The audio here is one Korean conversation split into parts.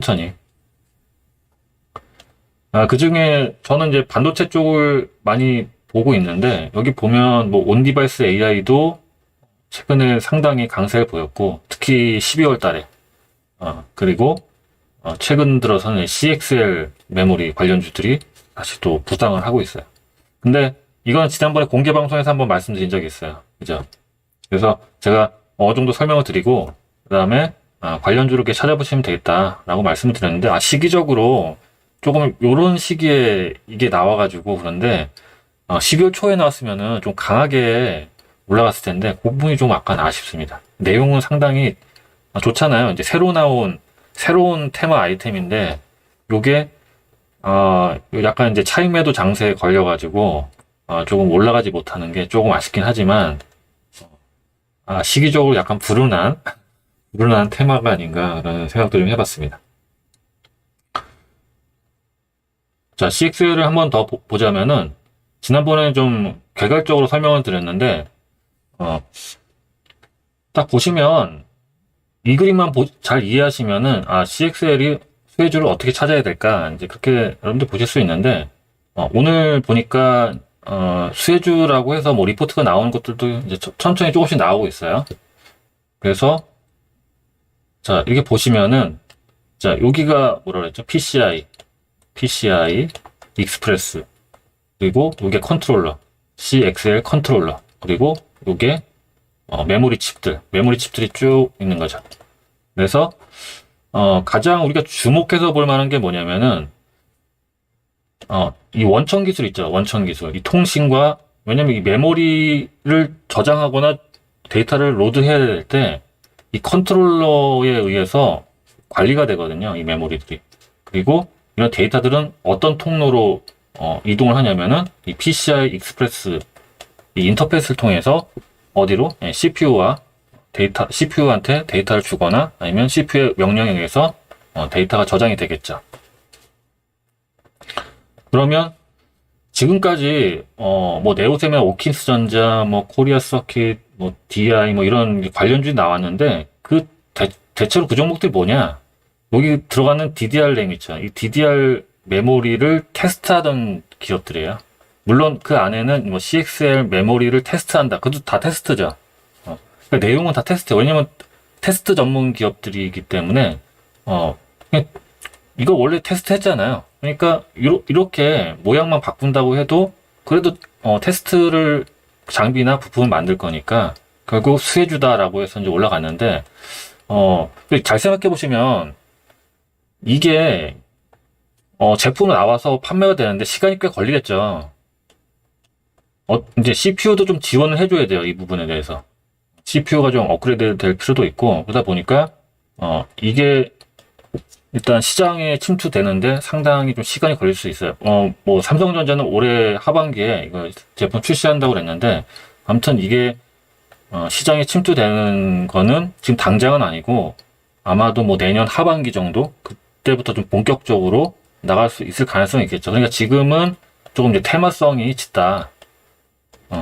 천천히. 그 중에 저는 이제 반도체 쪽을 많이 보고 있는데, 여기 보면 뭐 온디바이스 AI도 최근에 상당히 강세를 보였고, 특히 12월 달에, 그리고 최근 들어서는 CXL 메모리 관련주들이 다시 또 부상을 하고 있어요. 근데 이건 지난번에 공개 방송에서 한번 말씀드린 적이 있어요. 그죠? 그래서 제가 어느 정도 설명을 드리고, 그 다음에 관련주를 이렇게 찾아보시면 되겠다라고 말씀을 드렸는데, 시기적으로 조금 요런 시기에 이게 나와가지고 그런데 12월 초에 나왔으면은 좀 강하게 올라갔을 텐데 그 부분이 좀 약간 아쉽습니다. 내용은 상당히 좋잖아요. 이제 새로 나온 새로운 테마 아이템인데 요게 약간 이제 차익 매도 장세에 걸려가지고 조금 올라가지 못하는 게 조금 아쉽긴 하지만 시기적으로 약간 불운한 테마가 아닌가라는 생각도 좀 해봤습니다. 자, CXL을 한번 더 보자면은, 지난번에 좀 개괄적으로 설명을 드렸는데, 딱 보시면, 이 그림만 잘 이해하시면은, CXL이 수혜주를 어떻게 찾아야 될까, 이제 그렇게 여러분들 보실 수 있는데, 오늘 보니까, 수혜주라고 해서 뭐 리포트가 나오는 것들도 이제 천천히 조금씩 나오고 있어요. 그래서, 자, 이렇게 보시면은, 자, 여기가 뭐라 그랬죠? PCI, 익스프레스, 그리고 이게 컨트롤러, CXL 컨트롤러, 그리고 이게 메모리 칩들이 쭉 있는 거죠. 그래서 가장 우리가 주목해서 볼 만한 게 뭐냐면은 이 원천 기술 있죠. 원천 기술. 이 통신과 왜냐면 이 메모리를 저장하거나 데이터를 로드해야 될 때 이 컨트롤러에 의해서 관리가 되거든요. 이 메모리들이. 그리고 이런 데이터들은 어떤 통로로 이동을 하냐면은 이 PCI 익스프레스 이 인터페이스를 통해서 어디로 CPU한테 데이터를 주거나 아니면 CPU의 명령에 의해서 데이터가 저장이 되겠죠. 그러면 지금까지 뭐 네오셈이나 오킨스 전자, 뭐 코리아 서킷, 뭐 DI 뭐 이런 관련주들이 나왔는데 그 대체로 그 종목들이 뭐냐? 여기 들어가는 DDR 램 있죠. 이 DDR 메모리를 테스트하던 기업들이에요. 물론 그 안에는 뭐 CXL 메모리를 테스트한다. 그것도 다 테스트죠. 그러니까 내용은 다 테스트예요. 왜냐면 테스트 전문 기업들이기 때문에 그냥 이거 원래 테스트 했잖아요. 그러니까 이렇게 모양만 바꾼다고 해도 그래도 테스트를 장비나 부품을 만들 거니까 결국 수혜주다라고 해서 이제 올라갔는데 잘 생각해 보시면 이게 제품으로 나와서 판매가 되는데 시간이 꽤 걸리겠죠. 이제 CPU도 좀 지원을 해줘야 돼요. 이 부분에 대해서. CPU가 좀 업그레이드 될 필요도 있고, 그러다 보니까, 이게 일단 시장에 침투되는데 상당히 좀 시간이 걸릴 수 있어요. 뭐 삼성전자는 올해 하반기에 이거 제품 출시한다고 그랬는데, 아무튼 이게, 시장에 침투되는 거는 지금 당장은 아니고, 아마도 뭐 내년 하반기 정도? 그때부터 좀 본격적으로 나갈 수 있을 가능성이 있겠죠. 그러니까 지금은 조금 이제 테마성이 짙다.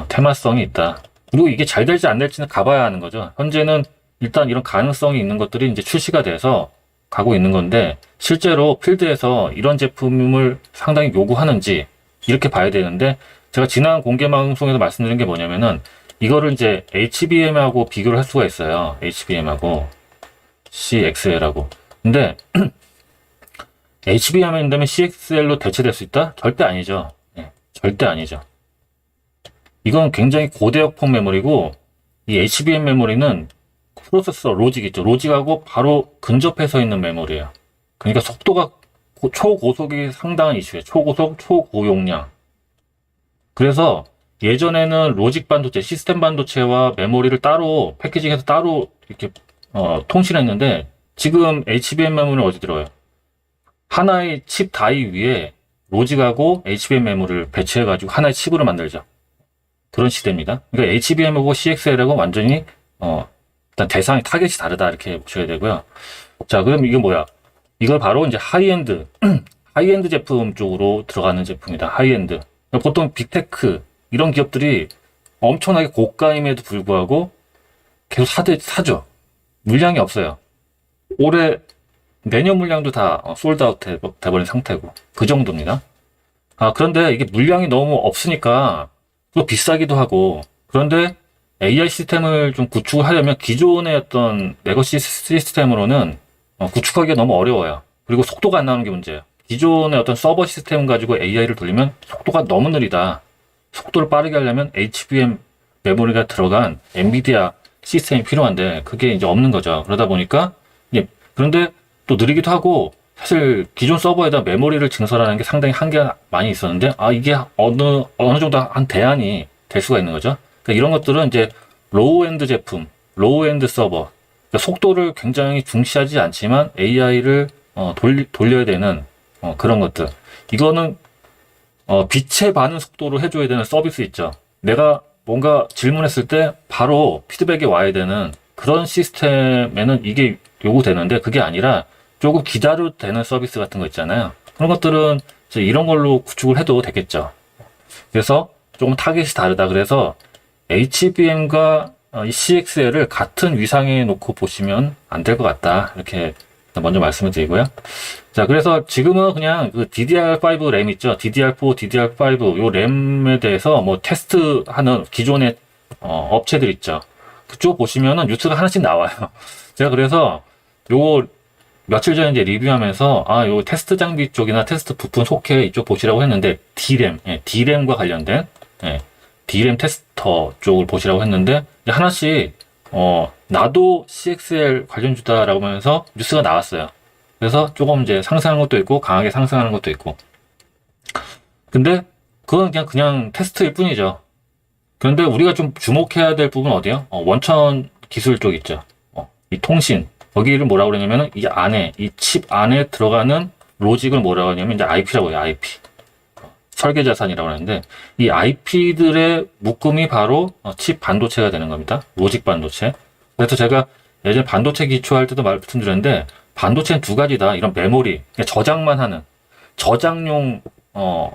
테마성이 있다. 그리고 이게 잘 될지 안 될지는 가봐야 하는 거죠. 현재는 일단 이런 가능성이 있는 것들이 이제 출시가 돼서 가고 있는 건데, 실제로 필드에서 이런 제품을 상당히 요구하는지, 이렇게 봐야 되는데, 제가 지난 공개 방송에서 말씀드린 게 뭐냐면은, 이거를 이제 HBM하고 비교를 할 수가 있어요. HBM하고 CXL하고. 근데, HBM이 된다면 CXL로 대체될 수 있다? 절대 아니죠. 네, 절대 아니죠. 이건 굉장히 고대역폭 메모리고, 이 HBM 메모리는 프로세서 로직 있죠. 로직하고 바로 근접해서 있는 메모리예요. 그러니까 속도가 초고속이 상당한 이슈예요. 초고속, 초고용량. 그래서 예전에는 로직 반도체, 시스템 반도체와 메모리를 따로 패키징해서 따로 이렇게 통신했는데 지금 HBM 메모리는 어디 들어요? 하나의 칩 다이 위에 로직하고 HBM 메모리를 배치해가지고 하나의 칩으로 만들죠. 그런 시대입니다. 그러니까 HBM하고 CXL하고 완전히 일단 대상이 타겟이 다르다 이렇게 보셔야 되고요. 자, 그럼 이게 뭐야? 이걸 바로 이제 하이엔드 하이엔드 제품 쪽으로 들어가는 제품이다. 하이엔드. 그러니까 보통 빅테크 이런 기업들이 엄청나게 고가임에도 불구하고 계속 사죠. 물량이 없어요. 올해 내년 물량도 다 솔드아웃 돼버린 상태고 그 정도입니다. 그런데 이게 물량이 너무 없으니까 또 비싸기도 하고, 그런데 AI 시스템을 좀 구축을 하려면 기존의 어떤 레거시 시스템으로는 구축하기가 너무 어려워요. 그리고 속도가 안 나오는 게 문제예요. 기존의 어떤 서버 시스템 가지고 AI를 돌리면 속도가 너무 느리다. 속도를 빠르게 하려면 HBM 메모리가 들어간 엔비디아 시스템이 필요한데 그게 이제 없는 거죠. 그러다 보니까 그런데 또 느리기도 하고, 사실 기존 서버에다 메모리를 증설하는 게 상당히 한계가 많이 있었는데 이게 어느 정도 한 대안이 될 수가 있는 거죠. 그러니까 이런 것들은 이제 로우엔드 제품, 로우엔드 서버, 그러니까 속도를 굉장히 중시하지 않지만 AI를 돌려야 되는 그런 것들. 이거는 빛의 반응 속도로 해줘야 되는 서비스 있죠. 내가 뭔가 질문했을 때 바로 피드백이 와야 되는 그런 시스템에는 이게 요구되는데, 그게 아니라 조금 기다려도 되는 서비스 같은 거 있잖아요. 그런 것들은 이제 이런 걸로 구축을 해도 되겠죠. 그래서 조금 타겟이 다르다. 그래서 HBM과 이 CXL을 같은 위상에 놓고 보시면 안 될 것 같다. 이렇게 먼저 말씀을 드리고요. 자, 그래서 지금은 그냥 그 DDR5 램 있죠. DDR4, DDR5 요 램에 대해서 뭐 테스트하는 기존의 업체들 있죠. 그쪽 보시면은 뉴스가 하나씩 나와요. 제가 그래서 요거 며칠 전에 이제 리뷰하면서 요 테스트 장비 쪽이나 테스트 부품 속해 이쪽 보시라고 했는데 D램, D램과 관련된 D램 테스터 쪽을 보시라고 했는데 하나씩 나도 CXL 관련주다라고 하면서 뉴스가 나왔어요. 그래서 조금 이제 상승하는 것도 있고 강하게 상승하는 것도 있고. 근데 그건 그냥 테스트일 뿐이죠. 그런데 우리가 좀 주목해야 될 부분은 어디요? 원천 기술 쪽 있죠. 이 통신. 거기를 뭐라고 그러냐면은 이 안에, 이 칩 안에 들어가는 로직을 뭐라고 하냐면 이제 IP라고 해요, IP. 설계 자산이라고 하는데, 이 IP들의 묶음이 바로 칩 반도체가 되는 겁니다. 로직 반도체. 그래서 제가 예전에 반도체 기초할 때도 말씀드렸는데, 반도체는 두 가지다. 이런 메모리, 저장만 하는, 저장용,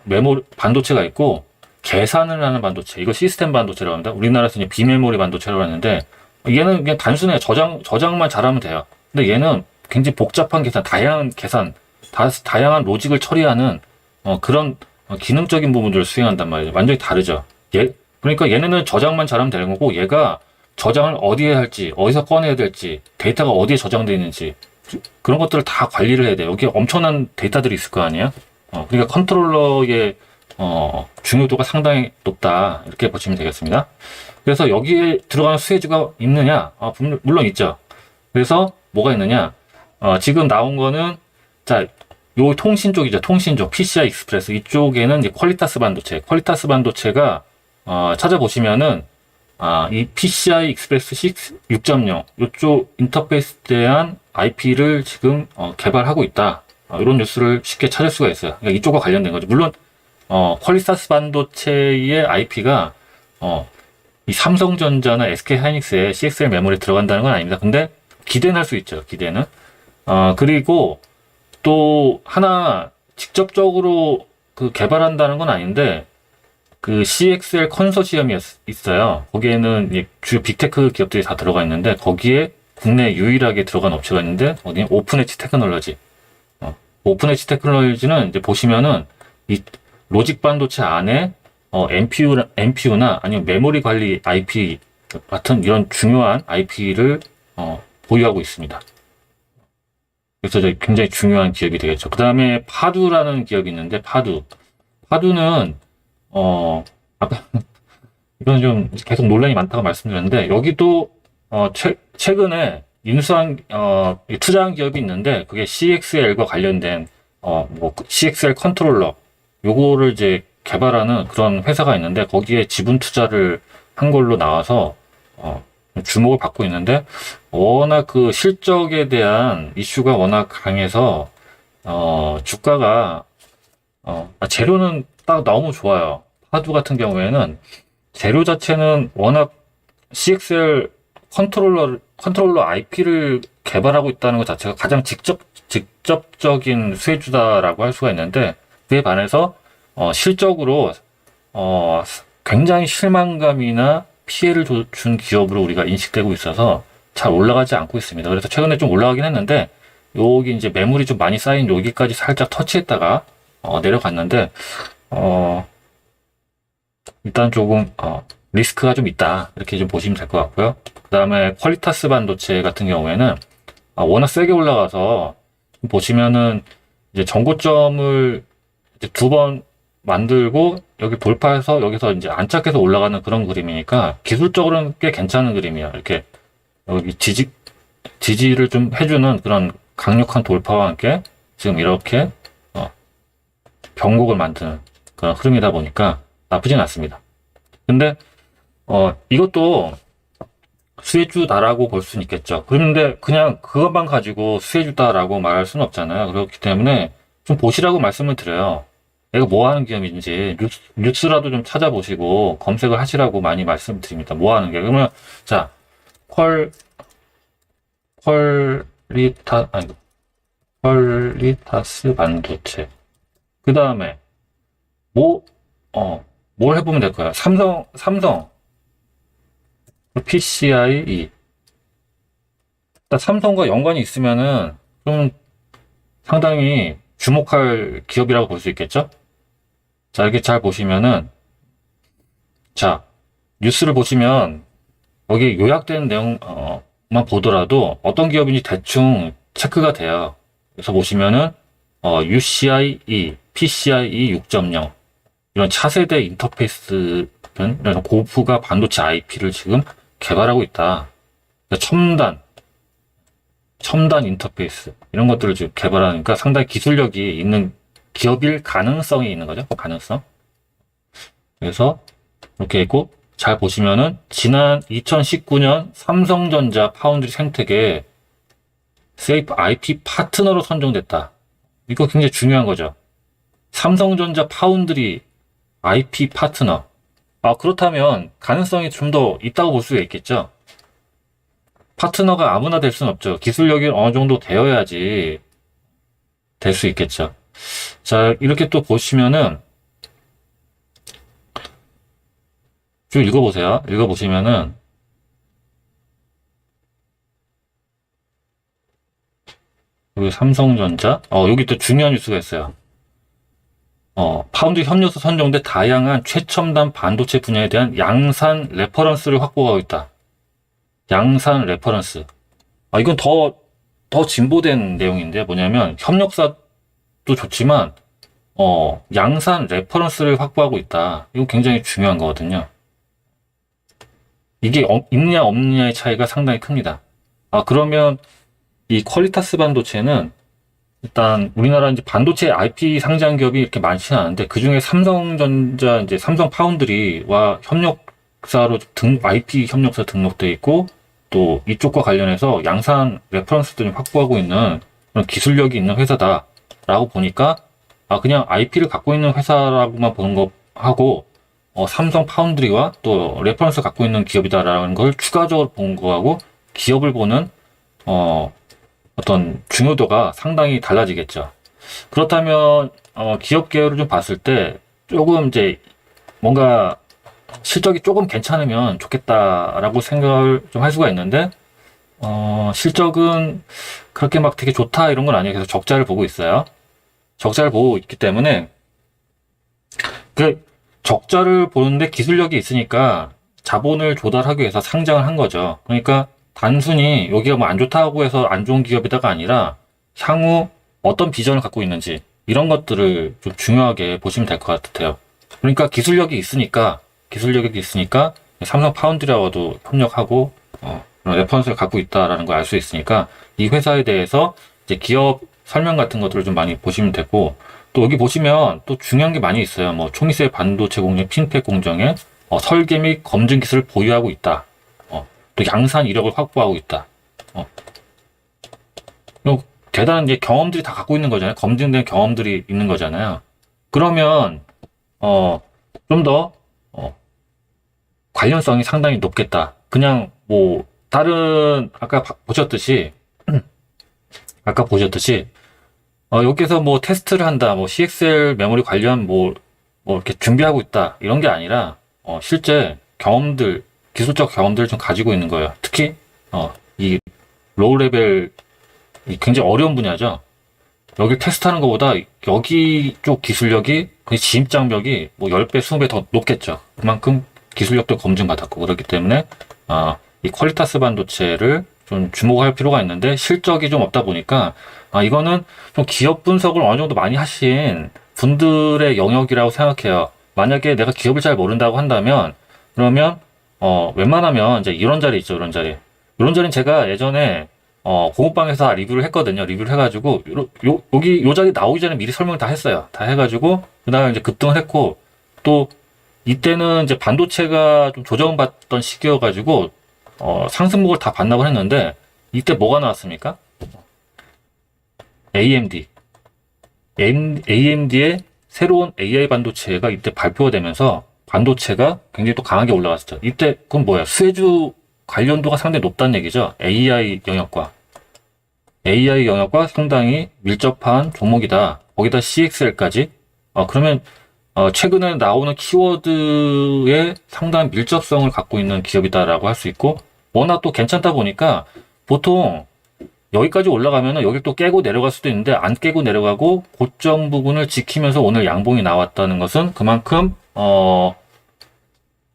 메모리, 반도체가 있고, 계산을 하는 반도체. 이거 시스템 반도체라고 합니다. 우리나라에서 이제 비메모리 반도체라고 하는데, 얘는 그냥 단순해. 저장만 잘하면 돼요. 근데 얘는 굉장히 복잡한 다양한 계산, 다양한 로직을 처리하는, 그런 기능적인 부분들을 수행한단 말이죠. 완전히 다르죠. 그러니까 얘네는 저장만 잘하면 되는 거고, 얘가 저장을 어디에 할지, 어디서 꺼내야 될지, 데이터가 어디에 저장되어 있는지, 그런 것들을 다 관리를 해야 돼요. 여기 엄청난 데이터들이 있을 거 아니에요? 그러니까 컨트롤러의, 중요도가 상당히 높다. 이렇게 보시면 되겠습니다. 그래서 여기에 들어가는 수혜주가 있느냐? 물론 있죠. 그래서 뭐가 있느냐? 지금 나온 거는, 자, 요 통신 쪽이죠. 통신 쪽, PCI 익스프레스. 이쪽에는 이제 퀄리타스 반도체가, 찾아보시면은, 이 PCI 익스프레스 6.0, 요쪽 인터페이스에 대한 IP를 지금, 개발하고 있다. 이런 뉴스를 쉽게 찾을 수가 있어요. 그러니까 이쪽과 관련된 거죠. 물론, 퀄리타스 반도체의 IP가, 이 삼성전자나 SK하이닉스의 CXL 메모리에 들어간다는 건 아닙니다. 근데 기대는 할 수 있죠. 기대는. 그리고 또 하나 직접적으로 그 개발한다는 건 아닌데 그 CXL 컨소시엄이 있어요. 거기에는 주요 빅테크 기업들이 다 들어가 있는데 거기에 국내 유일하게 들어간 업체가 있는데 어디 오픈엣지 테크놀로지. 오픈엣지 테크놀로지는 이제 보시면은 이 로직 반도체 안에 MPU나 아니면 메모리 관리 IP 같은 이런 중요한 IP를 보유하고 있습니다. 그래서 굉장히 중요한 기업이 되겠죠. 그 다음에 파두라는 기업이 있는데 파두는 아까 이건 좀 계속 논란이 많다고 말씀드렸는데 여기도 최근에 인수한 투자한 기업이 있는데 그게 CXL과 관련된 뭐 CXL 컨트롤러 요거를 이제 개발하는 그런 회사가 있는데 거기에 지분 투자를 한 걸로 나와서 주목을 받고 있는데 워낙 그 실적에 대한 이슈가 워낙 강해서 주가가 재료는 딱 너무 좋아요. 파두 같은 경우에는 재료 자체는 워낙 CXL 컨트롤러 IP를 개발하고 있다는 것 자체가 가장 직접적인 수혜주다라고 할 수가 있는데 그에 반해서 실적으로 굉장히 실망감이나 피해를 준 기업으로 우리가 인식되고 있어서 잘 올라가지 않고 있습니다. 그래서 최근에 좀 올라가긴 했는데 여기 이제 매물이 좀 많이 쌓인 여기까지 살짝 터치했다가 내려갔는데 일단 조금 리스크가 좀 있다 이렇게 좀 보시면 될 것 같고요. 그 다음에 퀄리타스 반도체 같은 경우에는 워낙 세게 올라가서 보시면은 이제 전고점을 이제 2번 만들고 여기 돌파해서 여기서 이제 안착해서 올라가는 그런 그림이니까 기술적으로는 꽤 괜찮은 그림이야. 이렇게 여기 지지를 좀 해주는 그런 강력한 돌파와 함께 지금 이렇게 변곡을 만드는 그런 흐름이다 보니까 나쁘진 않습니다. 근데 이것도 수혜주다라고 볼 수는 있겠죠. 그런데 그냥 그것만 가지고 수혜주다라고 말할 수는 없잖아요. 그렇기 때문에 좀 보시라고 말씀을 드려요. 얘가 뭐 하는 기업인지 뉴스라도 좀 찾아보시고 검색을 하시라고 많이 말씀드립니다. 뭐 하는 게. 그러면 자, 퀄리타스 반도체. 그 다음에 뭘 해보면 될 거야. 삼성 PCIe. 일단 삼성과 연관이 있으면은 좀 상당히 주목할 기업이라고 볼 수 있겠죠? 자, 이렇게 잘 보시면은, 자, 뉴스를 보시면, 여기 요약된 내용만 보더라도 어떤 기업인지 대충 체크가 돼요. 그래서 보시면은, UCIe, PCIe 6.0, 이런 차세대 인터페이스, 이런 고부가 반도체 IP를 지금 개발하고 있다. 첨단 인터페이스, 이런 것들을 지금 개발하니까 상당히 기술력이 있는 기업일 가능성이 있는 거죠. 가능성. 그래서 이렇게 있고, 잘 보시면은 지난 2019년 삼성전자 파운드리 생태계 세이프 IP 파트너로 선정됐다. 이거 굉장히 중요한 거죠. 삼성전자 파운드리 IP 파트너. 그렇다면 가능성이 좀 더 있다고 볼 수가 있겠죠. 파트너가 아무나 될 수는 없죠. 기술력이 어느 정도 되어야지 될 수 있겠죠. 자, 이렇게 또 보시면은 쭉 읽어보세요. 읽어보시면은 여기 삼성전자 여기 또 중요한 뉴스가 있어요. 파운드리 협력사 선정돼 다양한 최첨단 반도체 분야에 대한 양산 레퍼런스를 확보하고 있다. 양산 레퍼런스. 이건 더 진보된 내용인데 뭐냐면 협력사도 좋지만 양산 레퍼런스를 확보하고 있다. 이거 굉장히 중요한 거거든요. 이게 있느냐 없느냐의 차이가 상당히 큽니다. 그러면 이 퀄리타스 반도체는 일단 우리나라 이제 반도체 IP 상장 기업이 이렇게 많지는 않은데 그 중에 삼성전자 이제 삼성 파운드리와 협력사로 IP 협력사 등록돼 있고 또 이쪽과 관련해서 양산 레퍼런스들을 확보하고 있는 그런 기술력이 있는 회사다라고 보니까 그냥 IP를 갖고 있는 회사라고만 보는 거 하고 삼성 파운드리와 또 레퍼런스 갖고 있는 기업이다라는 걸 추가적으로 본 거하고 기업을 보는 어떤 중요도가 상당히 달라지겠죠. 그렇다면 기업 계열을 좀 봤을 때 조금 이제 뭔가 실적이 조금 괜찮으면 좋겠다라고 생각을 좀 할 수가 있는데 실적은 그렇게 막 되게 좋다 이런 건 아니에요. 그래서 적자를 보고 있어요. 적자를 보고 있기 때문에 그 적자를 보는데 기술력이 있으니까 자본을 조달하기 위해서 상장을 한 거죠. 그러니까 단순히 여기가 뭐 안 좋다고 해서 안 좋은 기업이다가 아니라 향후 어떤 비전을 갖고 있는지 이런 것들을 좀 중요하게 보시면 될 것 같아요. 그러니까 기술력이 있으니까 삼성 파운드리와도 협력하고 레퍼런스를 갖고 있다라는 걸 알 수 있으니까 이 회사에 대해서 이제 기업 설명 같은 것들을 좀 많이 보시면 되고 또 여기 보시면 또 중요한 게 많이 있어요. 뭐 초미세 반도체 공정, 핀텍 공정에 설계 및 검증 기술을 보유하고 있다. 또 양산 이력을 확보하고 있다. 대단한 이제 경험들이 다 갖고 있는 거잖아요. 검증된 경험들이 있는 거잖아요. 그러면 좀 더 관련성이 상당히 높겠다. 그냥 뭐 다른 아까 보셨듯이 여기서 뭐 테스트를 한다, 뭐 CXL 메모리 관련 뭐 이렇게 준비하고 있다 이런 게 아니라 실제 기술적 경험들을 좀 가지고 있는 거예요. 특히 이 로우 레벨 굉장히 어려운 분야죠. 여기 테스트하는 것보다 여기 쪽 기술력이 그 진입장벽이 뭐 10배, 20배 더 높겠죠. 그만큼 기술력도 검증받았고 그렇기 때문에 이 퀄리타스 반도체를 좀 주목할 필요가 있는데 실적이 좀 없다 보니까 이거는 좀 기업 분석을 어느 정도 많이 하신 분들의 영역이라고 생각해요. 만약에 내가 기업을 잘 모른다고 한다면 그러면 웬만하면 이제 이런 자리 있죠, 이런 자리. 이런 자리는 제가 예전에 공부방에서 리뷰를 했거든요. 리뷰를 해가지고 여기 요 자리 나오기 전에 미리 설명을 다 했어요. 다 해가지고 그다음에 이제 급등을 했고 또 이때는 이제 반도체가 좀 조정받던 시기여가지고 상승목을 다 반납을 했는데 이때 뭐가 나왔습니까? AMD. AMD의 새로운 AI 반도체가 이때 발표가 되면서 반도체가 굉장히 또 강하게 올라갔었죠. 이때 그건 뭐야? 수혜주 관련도가 상당히 높다는 얘기죠. AI 영역과 상당히 밀접한 종목이다. 거기다 CXL까지. 그러면 최근에 나오는 키워드에 상당한 밀접성을 갖고 있는 기업이다라고 할 수 있고 워낙 또 괜찮다 보니까 보통 여기까지 올라가면은 여길 또 깨고 내려갈 수도 있는데 안 깨고 내려가고 고점 부분을 지키면서 오늘 양봉이 나왔다는 것은 그만큼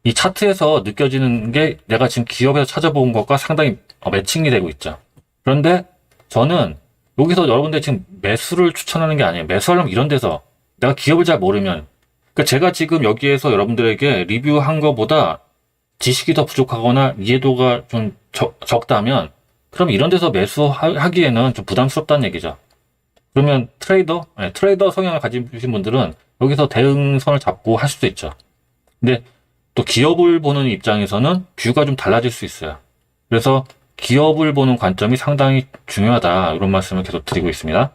이 차트에서 느껴지는 게 내가 지금 기업에서 찾아본 것과 상당히 매칭이 되고 있죠. 그런데 저는 여기서 여러분들 지금 매수를 추천하는 게 아니에요. 매수하려면 이런 데서 내가 기업을 잘 모르면 그러니까 제가 지금 여기에서 여러분들에게 리뷰한 것보다 지식이 더 부족하거나 이해도가 좀 적다면 그럼 이런 데서 매수하기에는 좀 부담스럽다는 얘기죠. 그러면 트레이더 성향을 가지신 분들은 여기서 대응선을 잡고 할 수도 있죠. 근데 또 기업을 보는 입장에서는 뷰가 좀 달라질 수 있어요. 그래서 기업을 보는 관점이 상당히 중요하다. 이런 말씀을 계속 드리고 있습니다.